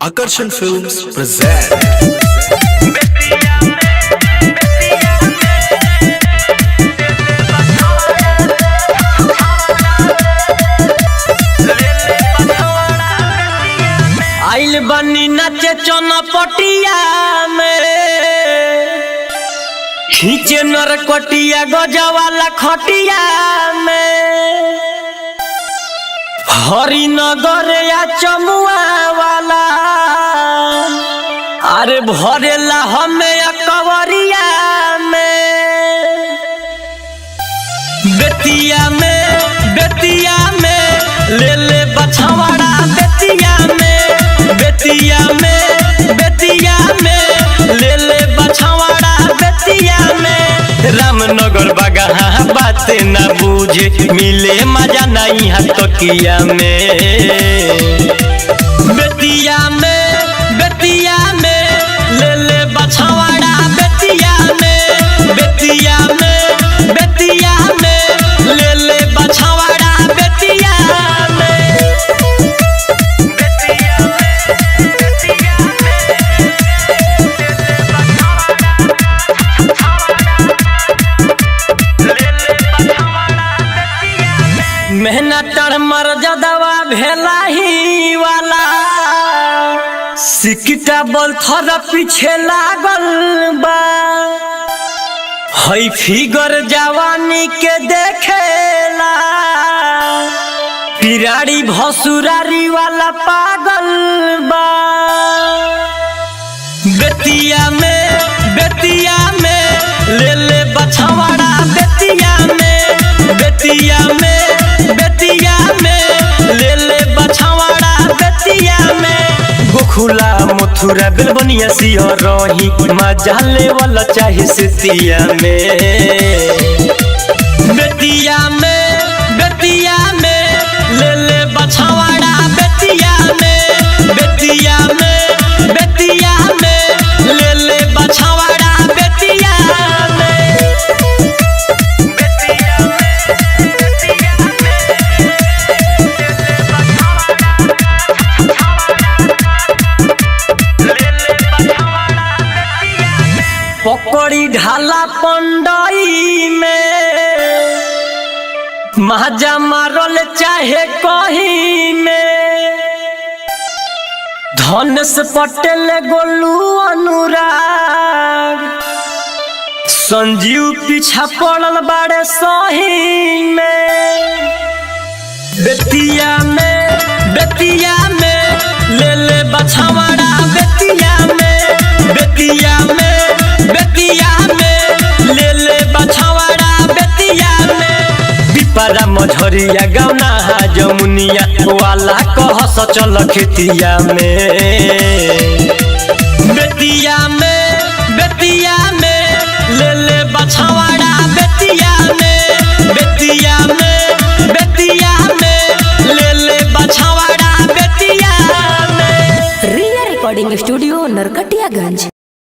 Akarshan Films present आइल बनी नाचे चौनपटिया में खींचे नरकटिया गजवाला खटिया में हरिनगर या चमुआ वाला अरे भरेला हमें कवरिया में बेतिया में ले ले बछवाड़ा बेतिया में ले ले बछवाड़ा बेतिया में रामनगर बगहा बात न बूझे मिले मजा नहीं है तकिया में बेतिया में ले ले बछवाड़ा बेतिया में ले ले बछवाड़ा बेतिया मेहनतर मर्यादवा भेला ही वाला सिक्का बल थर पीछे लागल बा हई फिगर जवानी के देखेला पिराड़ी भसुरारी वाला पागल बा बेतिया में ले ले बछवाड़ा बेतिया में ले ले बछवाड़ा बेतिया में गोखुला मथुरा बेलबनिया सिया रही मजा ले वाला चाहे सितिया में बेतिया में ले ले बछवाड़ा बेतिया में ले ले बछवाड़ा बेतिया पकड़ी ढाला पंडई में महाजा मारल चाहे कहीं में धनेश पटेल गोलू अनुराग संजीव पीछा पड़ल बाड़े सही में बेतिया में ले ले बछवाड़ा बेतिया में ले ले बछवाड़ा बेतिया में पिपरा मझरिया गौना जमुनिया वाला कह सचल खेतिया में बेतिया में ले ले बछवाड़ा बेतिया में ले ले बछवाड़ा बेतिया में रिया रिकॉर्डिंग स्टूडियो नरकटियागंज।